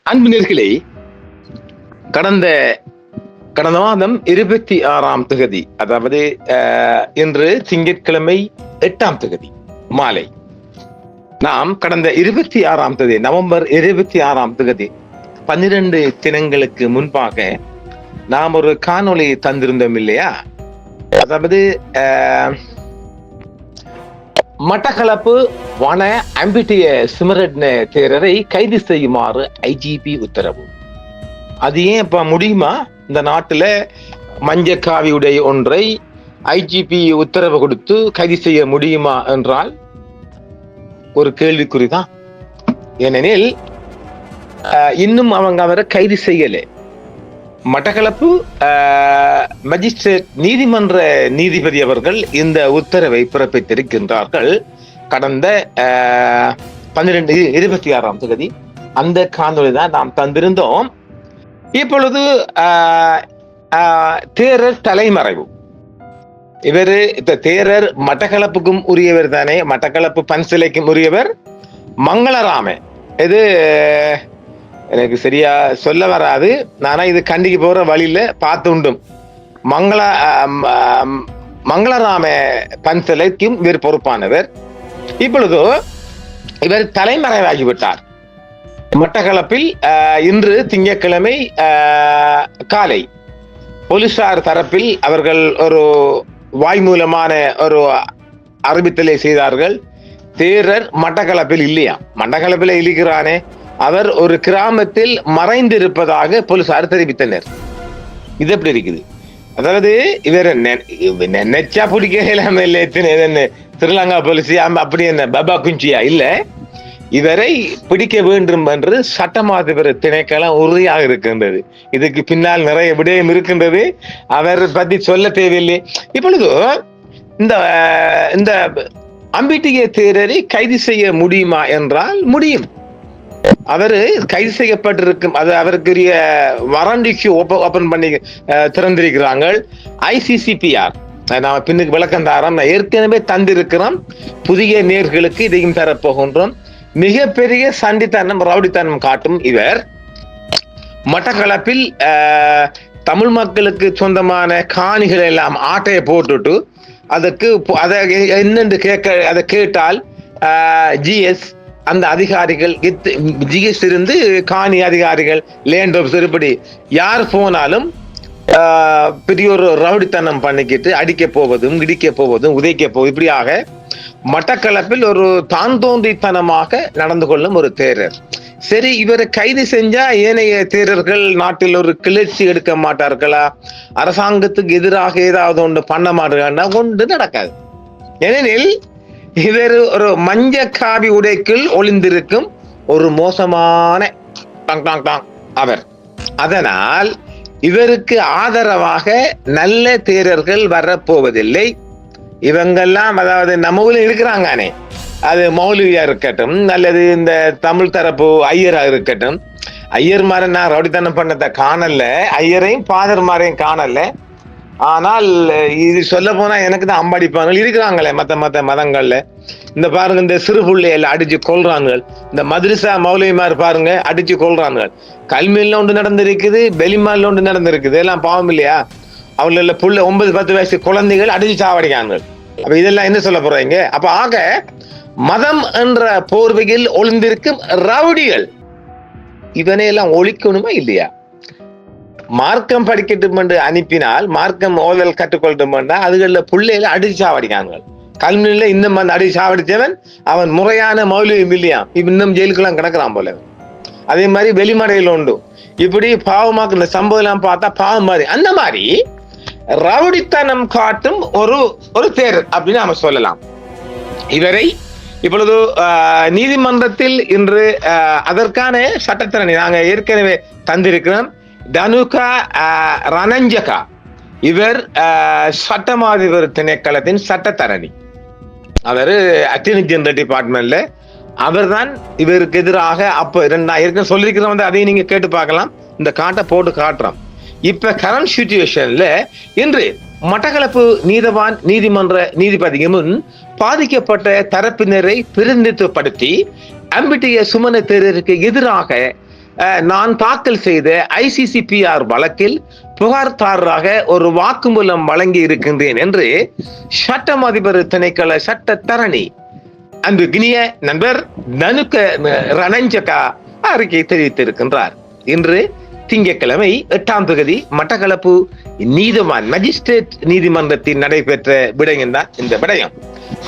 அன்பினர்களே, கடந்த கடந்த மாதம் 26ஆம் தேதி, அதாவது இன்று திங்கட்கிழமை 8ஆம் தேதி மாலை, நாம் கடந்த 26ஆம் தேதி நவம்பர் 26ஆம் தேதி 12 தினங்களுக்கு முன்பாக நாம் ஒரு காணொளி தந்திருந்தோம் இல்லையா? அதாவது மட்டக்களப்பு வன அம்பிட்டிய சிமரட்ன தேரரை கைது செய்யுமாறு ஐஜிபி உத்தரவு. அது ஏன் இப்ப முடியுமா? இந்த நாட்டுல மஞ்சக்காவி உடைய ஒன்றை ஐஜிபி உத்தரவு கொடுத்து கைது செய்ய முடியுமா என்றால் ஒரு கேள்விக்குறிதான். ஏனெனில் இன்னும் அவங்க அவரை கைது செய்யல. மட்டக்களப்பு மஜிஸ்ட்ரேட் நீதிமன்ற நீதிபதி அவர்கள் இந்த உத்தரவை பிறப்பித்திருக்கின்றார்கள். கடந்த 26ஆம் தேதி அந்த காணொளி தான் நாம் தந்திருந்தோம். இப்பொழுது தேரர் தலைமறைவு. இவரு தேரர் மட்டக்களப்புக்கும் உரியவர் தானே, மட்டக்களப்பு பன்சிலைக்கும் உரியவர். மங்களராம, இது எனக்கு சரியா சொல்ல வராது, நானா இது கண்டிக்கு போற வழியில பார்த்து உண்டும். மங்களராம பன்சிலைக்கும் இவர் பொறுப்பானவர். இப்பொழுது இவர் தலைமறைவாகிவிட்டார். மட்டக்களப்பில் இன்று திங்கட்கிழமை காலை போலீசார் தரப்பில் அவர்கள் ஒரு வாய்மூலமான ஒரு அறிவித்தலை செய்தார்கள். தேரர் மட்டக்களப்பில் இல்லையா, மட்டக்களப்பில் இருக்கிறானே, அவர் ஒரு கிராமத்தில் மறைந்திருப்பதாக போலீசார் தெரிவித்தனர். இது எப்படி இருக்குது? அதாவது இவர் நெச்சா பிடிக்க திருலங்கா போலீஸ் அப்படி என்ன பாபா குஞ்சியா இல்ல, இவரை பிடிக்க வேண்டும் என்று சட்டமாதிபர் திணைக்களம் உறுதியாக இருக்கின்றது. இதுக்கு பின்னால் நிறைய விடயம் இருக்கின்றது, அவர் பத்தி சொல்ல தேவையில்லை. இப்பொழுது இந்த அம்பிட்டிய தேரரை கைது செய்ய முடியுமா என்றால் முடியும். அவரு கைது செய்யப்பட்டிருக்கும், அது அவருக்குரிய வரண்டிக்கு ஓபன் பண்ணி திறந்திருக்கிறாங்க. ஐசிசிபிஆர் நாம பின்னுக்கு விளக்கம் தாரோம், ஏற்கனவே தந்திருக்கிறோம். புதிய நேர்களுக்கு இதையும் தரப்போகின்றோம். மிகப்பெரிய சண்டித்தனம் ரவுடித்தனம் காட்டும் இவர். மட்டக்களப்பில் தமிழ் மக்களுக்கு சொந்தமான காணிகள் எல்லாம் ஆட்டையை போட்டுட்டு அதற்கு அதை என்னென்று அதை கேட்டால் ஜிஎஸ் அந்த அதிகாரிகள் ஜிஎஸ் இருந்து காணி அதிகாரிகள் லேண்ட் ஆஃபீஸர் இப்படி யார் போனாலும் பெரிய ஒரு ரவுடித்தனம் பண்ணிக்கிட்டு அடிக்க போவதும் இடிக்க போவதும் உதைக்க போவதும் இப்படியாக மட்டக்களப்பில் ஒரு தான் தோன்றித்தனமாக நடந்து கொள்ளும் ஒரு தேரர். சரி, இவரை கைது செஞ்சா ஏனைய தேரர்கள் நாட்டில் ஒரு கிளர்ச்சி எடுக்க மாட்டார்களா, அரசாங்கத்துக்கு எதிராக ஏதாவது ஒன்று பண்ண மாட்டாங்கன்னா ஒன்று நடக்காது. ஏனெனில் இவர் ஒரு மஞ்சக்காவி உடைக்குள் ஒளிந்திருக்கும் ஒரு மோசமான அவர். அதனால் இவருக்கு ஆதரவாக நல்ல தேரர்கள் வரப்போவதில்லை. இவங்கெல்லாம் அதாவது நம்ம ஊர்ல இருக்கிறாங்கானே, அது மௌலவியா இருக்கட்டும் அல்லது இந்த தமிழ் தரப்பு ஐயரா இருக்கட்டும், ஐயர்மாரை நான் ரவுடித்தனம் பண்ணதை காணல, ஐயரையும் ஃபாதர்மாரையும் காணல. ஆனால் இது சொல்ல போனா எனக்கு தான் அம்பாடிப்பாங்க இருக்கிறாங்களே மத்த மதங்கள்ல. இந்த பாருங்க, இந்த சிறு பிள்ளையில அடிச்சு கொள்றாங்க, இந்த மதுரசா மௌலவிமார் பாருங்க அடிச்சு கொள்றாங்க. கல்மியில ஒன்று நடந்திருக்குது, பெலிமால ஒன்று நடந்திருக்குது. எல்லாம் பாவம் இல்லையா? அவங்கள புள்ள 9-10 வயசு குழந்தைகள் அடிச்சு சாவடிக்காங்க. அப்ப இதெல்லாம் என்ன சொல்ல போறீங்க? அப்ப ஆக மதம் என்ற போர்வையில் ஒளிந்திருக்கும் ரவுடிகள் இவனையெல்லாம் ஒழிக்கணுமா இல்லையா? மார்க்கம் படிக்கட்டும் என்று அனுப்பினால், மார்க்கம் ஓதல் கற்றுக்கொள்ளட்டும் என்றால் அதுகளில் பிள்ளைகளை அடிச்சு சாவடிக்காங்க. கல்வியில இன்னும் வந்து அடிச்சு சாவடிச்சவன் அவன் முறையான மௌலியம் இல்லையா, இன்னும் ஜெயிலுக்கெல்லாம் கிடக்குறான் போல. அதே மாதிரி வெளிமடையில் உண்டு. இப்படி பாவமாக்குற சம்பவம் எல்லாம் பார்த்தா பாவம் மாதிரி. அந்த மாதிரி ரவுடித்தனம் காட்டும் ஒரு தேரர் அப்படின்னு நாம சொல்லலாம் இவரை. இப்பொழுது நீதிமன்றத்தில் இன்று அதற்கான சட்டத்தரணி நாங்க ஏற்கனவே தந்திருக்கிறோம். தனுகா ரணஞ்சகா, இவர் சட்டமாதிபர் திணைக்களத்தின் சட்டத்தரணி. அவர் அட்டர்னி ஜெனரல் டிபார்ட்மெண்ட்ல அவர் தான் இவருக்கு எதிராக அப்ப ஏற்கனவே சொல்லியிருக்கிறோம். வந்து அதையும் நீங்க கேட்டு பார்க்கலாம், இந்த காட்டை போட்டு காட்டுறோம். இப்ப கரண்ட் சிச்சுவேஷன்ல இன்று மட்டக்களப்பு நீதவான் நீதிமன்ற நீதிபதிக்கு முன் பாதிக்கப்பட்ட தரப்பினரை பிரதிநிதித்துவப்படுத்தி அம்பிட்டிய சுமண தேரருக்கு எதிராக நான் தாக்கல் செய்த ICCPR வழக்கில் புகார்தாரராக ஒரு வாக்குமூலம் வழங்கி இருக்கின்றேன் என்று சட்டம் அதிபர் திணைக்கள சட்டத்தரணி அன்பு கினிய நண்பர் தனுக ரணஞ்சகா அறிக்கை தெரிவித்திருக்கின்றார். இன்று திங்கட்கிழமை 8ஆம் தேதி மட்டக்களப்பு நீதிவான் மஜிஸ்ட்ரேட் நீதிமன்றத்தில் நடைபெற்ற விடயம் தான் இந்த விடயம்.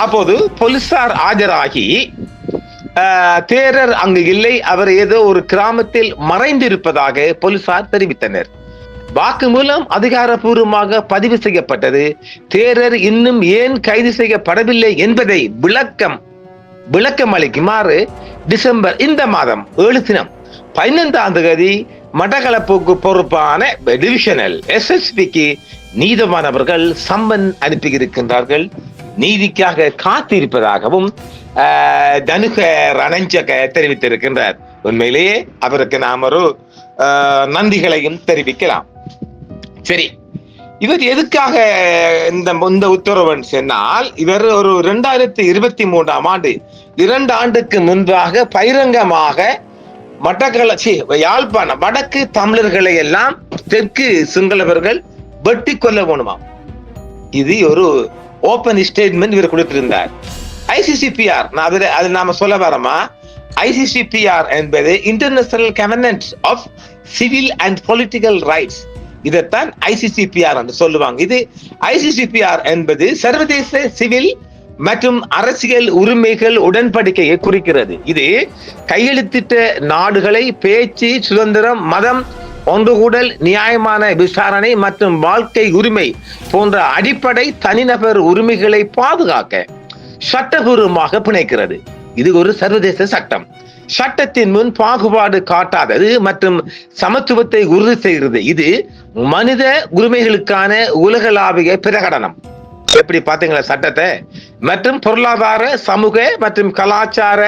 அப்போது போலீசார் ஆஜராகி தேரர் அங்கு இல்லை, அவர் ஏதோ ஒரு கிராமத்தில் மறைந்திருப்பதாக போலீசார் தெரிவித்தனர். வாக்குமூலம் அதிகாரப்பூர்வமாக பதிவு செய்யப்பட்டது. தேரர் இன்னும் ஏன் கைது செய்யப்படவில்லை என்பதை விளக்கம் அளிக்குமாறு டிசம்பர் இந்த மாதம் 7 தினம் 15ஆம் தேதி மட்டக்களப்புக்கு பொறுப்பான டிவிஷனல் SSPக்கு நீதிவான் அவர்கள் சம்மன் அனுப்பியிருக்கின்றார்கள். நீதிக்காக காத்திருப்பதாகவும் தனுக ரணஞ்சக தெரிவித்திருக்கின்றார். உண்மையிலேயே அவருக்கு நாம் ஒரு நன்றிகளையும் தெரிவிக்கலாம். சரி, இவர் எதுக்காக இந்த உத்தரவு சொன்னால், இவர் ஒரு 2023ஆம் ஆண்டு 2 ஆண்டுக்கு முன்பாக பகிரங்கமாக யாழ்ப்பாணம் வடக்கு தமிழர்களை எல்லாம் தெற்கு சிங்களவர்கள் வெட்டி கொல்ல வேணுமாம். இது ஒரு ஓபன் ஸ்டேட்மெண்ட் இவர் கொடுத்திருந்தார். ICCPR அது நாம சொல்ல வரமா, ICCPR என்பது international governance of civil and political rights. இதைத்தான் ICCPR என்று சொல்லுவாங்க. இது ICCPR என்பது சர்வதேச சிவில் மற்றும் அரசியல் உரிமைகள் உடன்படிக்கையை குறிக்கிறது. இது கையெழுத்திட்ட நாடுகளை பேச்சு சுதந்திரம், மதம், ஒன்றுகூடல், நியாயமான விசாரணை மற்றும் வாழ்க்கை உரிமை போன்ற அடிப்படை தனிநபர் உரிமைகளை பாதுகாக்க சட்டபூர்வமாக பிணைக்கிறது. இது ஒரு சர்வதேச சட்டம். சட்டத்தின் முன் பாகுபாடு காட்டாதது மற்றும் சமத்துவத்தை உறுதி செய்கிறது. இது மனித உரிமைகளுக்கான உலகளாவிய பிரகடனம். எப்படி பாத்தீங்களா சட்டத்தை? மற்றும் பொருளாதார, சமூக மற்றும் கலாச்சார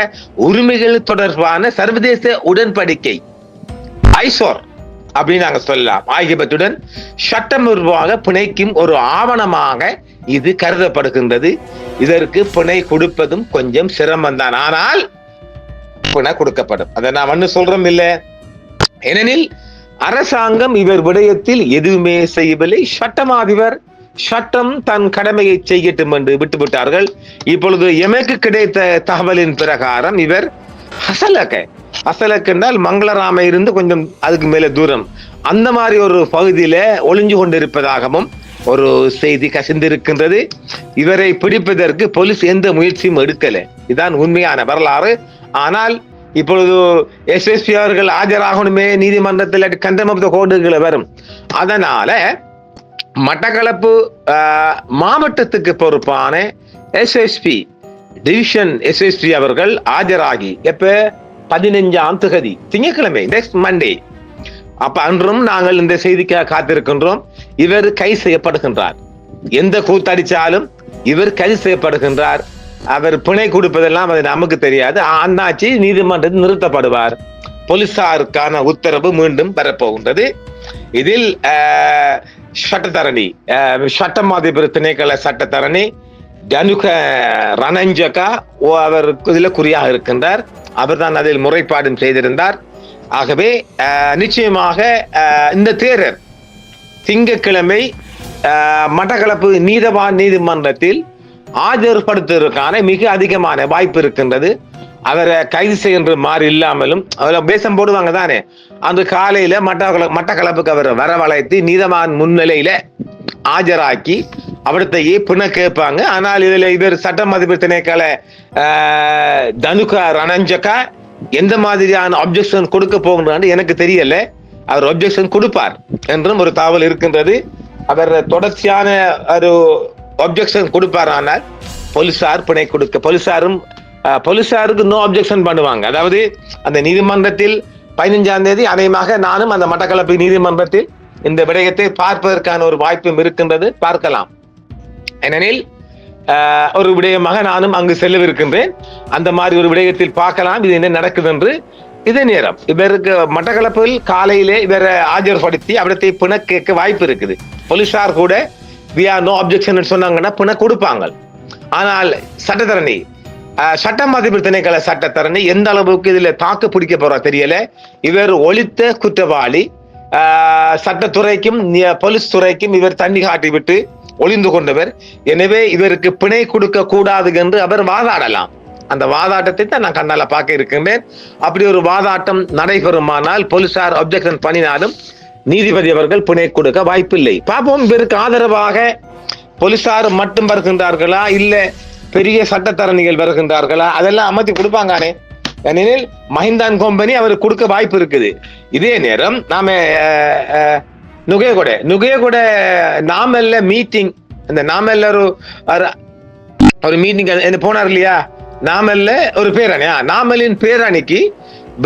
உரிமைகள் தொடர்பான சர்வதேச உடன்படிக்கை ஐசோர் அப்படின்னு நாங்க சொல்லலாம் ஆகியவற்றுடன் சட்டபூர்வமாக பிணைக்கும் ஒரு ஆவணமாக இது கருதப்படுகின்றது. இதற்கு பிணை கொடுப்பதும் கொஞ்சம் சிரமம் தான், ஆனால் பிணை கொடுக்கப்படும். அதை நான் ஒண்ணு சொல்றோம் இல்ல, ஏனெனில் அரசாங்கம் இவர் விடயத்தில் எதுவுமே செய்யவில்லை. சட்டமாதிபர் சட்டம் தன் கடமையை செய்யட்டும் என்று விட்டுவிட்டார்கள். இப்பொழுது எமக்கு கிடைத்த தகவலின் பிரகாரம் இவர் ஹசலக் என்றால் மங்களராம இருந்து கொஞ்சம் அதுக்கு மேல தூரம், அந்த மாதிரி ஒரு பகுதியில ஒளிஞ்சு கொண்டிருப்பதாகவும் ஒரு செய்தி கசிந்திருக்கின்றது. இவரை பிடிப்பதற்கு போலீஸ் எந்த முயற்சியும் எடுக்கல. இதுதான் உண்மையான வரலாறு. ஆனால் இப்பொழுது SSP அவர்கள் ஆஜராகணுமே நீதிமன்றத்தில் கண்டமப்த கோடுகளை வரும். அதனால மட்டக்களப்பு மாவட்டத்துக்கு பொறுப்பான SSP டிவிஷன் SSP அவர்கள் ஆஜராகி எப்ப 15ஆம் தேதி திங்கட்கிழமை நெக்ஸ்ட் மண்டே, அப்ப அன்றும் நாங்கள் இந்த செய்திக்காக காத்திருக்கின்றோம். இவர் கைது செய்யப்படுகின்றார். எந்த கூத்தடிச்சாலும் இவர் கைது செய்யப்படுகின்றார். அவர் பிணை கொடுப்பதெல்லாம் அது நமக்கு தெரியாது. அண்ணாச்சி நீதிமன்றத்தில் நிறுத்தப்படுவார். போலீசாருக்கான உத்தரவு மீண்டும் வரப்போகின்றது. இதில் சட்டத்தரணி சட்டம் அதிபர் திணைக்கள சட்டத்தரணி தனுக ரணஞ்சகா அவர் இதில் குறியாக இருக்கின்றார். அவர் தான் அதில் முறைப்பாடும் செய்திருந்தார். ஆகவே நிச்சயமாக இந்த தேரர் திங்கட்கிழமை மட்டக்களப்பு நீதவான் நீதிமன்றத்தில் ஆஜர்படுத்துவதற்கான மிக அதிகமான வாய்ப்பு இருக்கின்றது. அவரை கைது செய்கின்ற மாதிரி இல்லாமலும் அதில் பேசம் போடுவாங்க தானே, அந்த காலையில மட்டக்களப்புக்கு அவர் வரவழைத்து நீதவான் முன்னிலையில ஆஜராக்கி அவர்த்தையே பிணை கேட்பாங்க. ஆனால் இதுல இவர் சட்டம் அதிபர் திணைக்கள தனுக ரணஞ்சகா எந்த மாதிரியான அப்ஜெக்ஷன் கொடுக்க போகின்றான்னு எனக்கு தெரியல. அவர் அப்ஜெக்ஷன் கொடுப்பார் என்றும் ஒரு தகவல் இருக்கின்றது. அவர் தொடர்ச்சியான ஒரு அப்ஜெக்ஷன் கொடுப்பார். ஆனால் போலீசார் பிணை கொடுக்க போலீசாருக்கு நோ அப்ஜெக்ஷன் பண்ணுவாங்க. அதாவது அந்த நீதிமன்றத்தில் 15ஆம் தேதி அநேகமாக நானும் அந்த மட்டக்களப்பு நீதிமன்றத்தில் இந்த விடயத்தை பார்ப்பதற்கான ஒரு வாய்ப்பும் இருக்கின்றது. பார்க்கலாம். ஏனெனில் ஒரு விடயமாக நானும் அங்கு செல்லவிருக்கின்றேன். அந்த மாதிரி ஒரு விடயத்தில் பார்க்கலாம் இது என்ன நடக்குது என்று. இதே நேரம் இவருக்கு மட்டக்களப்பில் காலையிலே இவரை ஆஜர்படுத்தி அவரத்தை பிணை கேட்க வாய்ப்பு இருக்குது. போலீசார் கூட we are no objection சொன்னாங்கன்னா பிணை கொடுப்பாங்க. ஆனால் சட்டத்தரணி சட்டம் அதிபர் திணைக்கள சட்டத்தரணி எந்த அளவுக்கு இதுல தாக்கு பிடிக்க போறா தெரியல. இவர் ஒழித்த குற்றவாளி. சட்டத்துறைக்கும் போலீஸ் துறைக்கும் இவர் தண்ணி காட்டி விட்டு ஒளிந்து கொண்டவர். எனவே இவருக்கு பிணை கொடுக்க கூடாது என்று அவர் வாதாடலாம். அந்த வாதாட்டத்தை தான் நான் கண்ணால பார்க்க இருக்கின்றேன். அப்படி ஒரு வாதாட்டம் நடைபெறுமானால் போலீசார் அப்ஜெக்ஷன் பண்ணினாலும் நீதிபதி அவர்கள் பிணை கொடுக்க வாய்ப்பில்லை. பார்ப்போம் இவருக்கு ஆதரவாக போலீசார் மட்டும் வருகின்றார்களா இல்ல பெரிய சட்டத்தரணிகள் வருகின்றார்களா, அதெல்லாம் அமர்த்தி கொடுப்பாங்கானே. ஏனெனில் மஹிந்தான் கம்பெனி அவருக்கு கொடுக்க வாய்ப்பு இருக்குது. இதே நேரம் நாம நுகையகொட நாமல்ல மீட்டிங், இந்த நாமல்ல ஒரு மீட்டிங் போனார் இல்லையா, நாமல்ல ஒரு பேரணி, நாமலின் பேரணிக்கு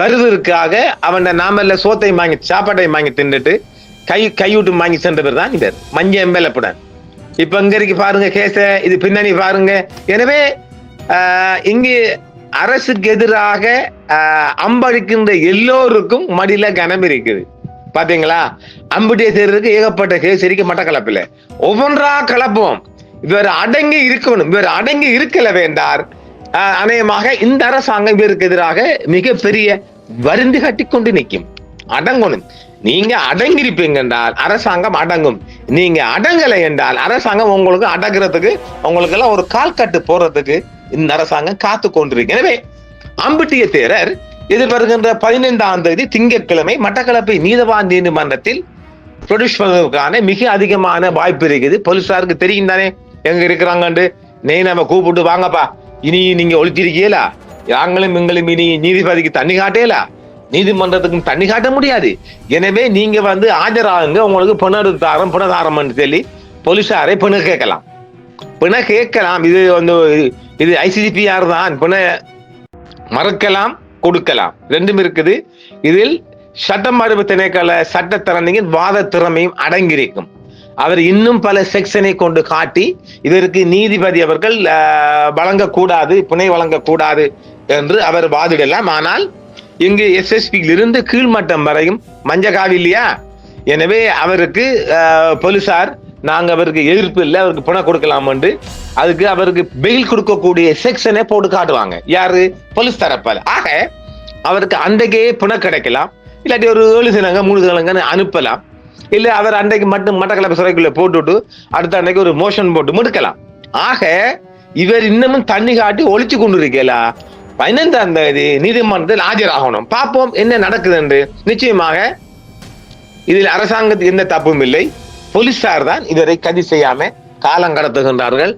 வருவதற்காக அவன் நாமல்ல சோத்தை வாங்கி சாப்பாட்டை வாங்கி தின்னுட்டு கையூட்டு வாங்கி சென்றவர் தான் இவர் மஞ்ச எம்பலப்புடன். இப்ப இங்க இருக்கு பாருங்க கேச, இது பின்னணி பாருங்க. எனவே இங்கு அரசுக்கு எதிராக அம்படிக்கின்ற எல்லோருக்கும் மடியில கனம் இருக்குது. பாத்தீங்களா, அம்புட்டிய தேர்தலுக்கு ஏகப்பட்ட கேஸ் இருக்க மட்டக்களப்பில் ஒவ்வொன்றா கலப்போம். இவர் அடங்கி இருக்கணும். இவர் அடங்கி இருக்கல வேண்டார். அநேகமாக இந்த அரசாங்கம் இவருக்கு எதிராக மிகப்பெரிய வருந்து கட்டி கொண்டு நிற்கும். அடங்கணும். நீங்க அடங்கிருப்பீங்க என்றால் அரசாங்கம் அடங்கும். நீங்க அடங்கலை என்றால் அரசாங்கம் உங்களுக்கு அடங்குறதுக்கு உங்களுக்கு எல்லாம் ஒரு கால் கட்டு போறதுக்கு இந்த அரசாங்கம் காத்து கொண்டிருக்கு. எனவே அம்புட்டிய தேரர் எதிர்வருகின்ற 15ஆம் தேதி திங்கட்கிழமை மட்டக்களப்பு நீதவான் நீதிமன்றத்தில் ப்ரொடியூஸ் பண்ணுவதற்கான மிக அதிகமான வாய்ப்பு இருக்குது. போலீசாருக்கு தெரியும் தானே எங்க இருக்கிறாங்கன்னு. நம்ம கூப்பிட்டு வாங்கப்பா, இனி நீங்க ஒழிச்சிருக்கீங்களா, யாங்களும் எங்களும் இனி நீதிபதிக்கு தண்ணி காட்டேலா, நீதிமன்றத்துக்கும் தண்ணி காட்ட முடியாது. எனவே நீங்க ஆஜராகுங்க, உங்களுக்கு புனதாரம் சொல்லி போலீசாரை பிணை கேட்கலாம். இது ஐசிசிபிஆர் தான் பிணை மறுக்கலாம் கொடுக்கலாம், ரெண்டும் இருக்குது. இதில் சட்டம் மறுப்பு திணைக்கள சட்டத்தரணியின் வாத திறமையும் அடங்கியிருக்கும். அவர் இன்னும் பல செக்ஷனை கொண்டு காட்டி இதற்கு நீதிபதி அவர்கள் வழங்கக்கூடாது, பிணை வழங்கக்கூடாது என்று அவர் வாதிடலாம். ஆனால் இங்கு எஸ்எஸ்பியில் இருந்து கீழ்மட்டம் வரையும் மஞ்சக்காவி இல்லையா. எனவே அவருக்கு போலீசார் நாங்க அவருக்கு எதிர்ப்பு இல்லை, அவருக்கு பிணை கொடுக்கலாம் என்று அதுக்கு அவருக்கு பெயில் கொடுக்கக்கூடிய செக்ஷனை போட்டு காட்டுவாங்க. யாரு? போலீஸ் தரப்பால். ஆக அவருக்கு அன்றைக்கே பிணை கிடைக்கலாம், இல்லாட்டி ஒரு 7 தினங்க 3 தினங்கன்னு அனுப்பலாம். இல்ல அவர் அன்றைக்கு மட்டும் மட்டக்களப்பு சிறைக்குள்ள போட்டுவிட்டு அடுத்த அன்றைக்கு ஒரு மோஷன் போட்டு முடுக்கலாம். ஆக இவர் இன்னமும் தண்ணி காட்டி ஒழிச்சு கொண்டு இருக்கலா. 15ஆம் தேதி நீதிமன்றத்தில் ஆஜராகணும். பார்ப்போம் என்ன நடக்குது என்று. நிச்சயமாக இதில் அரசாங்கத்துக்கு எந்த தப்பும் இல்லை. போலீசார் தான் இதரை கதி செய்யாம காலம் கடத்துகின்றார்கள்.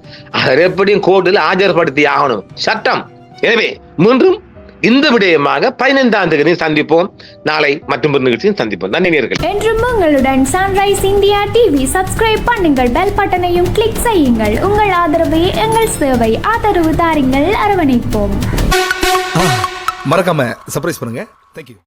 எப்படியும் கோர்ட்டில் ஆஜர்படுத்தி ஆகணும் சட்டம். எனவே மீண்டும் இந்த விடயமாக 15ஆம் தேதி சந்திப்போம். நாளை மற்றும் ஒரு நிகழ்ச்சியில் சந்திப்போம். நன்றி நேயர்களே. என்றும் உங்களுடன் சன்ரைஸ் இந்தியா டிவி சப்ஸ்கிரைப் பண்ணுங்கள், பெல் பட்டனையும் கிளிக் செய்யுங்கள். உங்கள் ஆதரவே எங்கள் சேவை. ஆதரவு தாருங்கள், அரவணைப்போம். மறக்காம சர்ப்ரைஸ் பண்ணுங்க. தேங்க்யூ.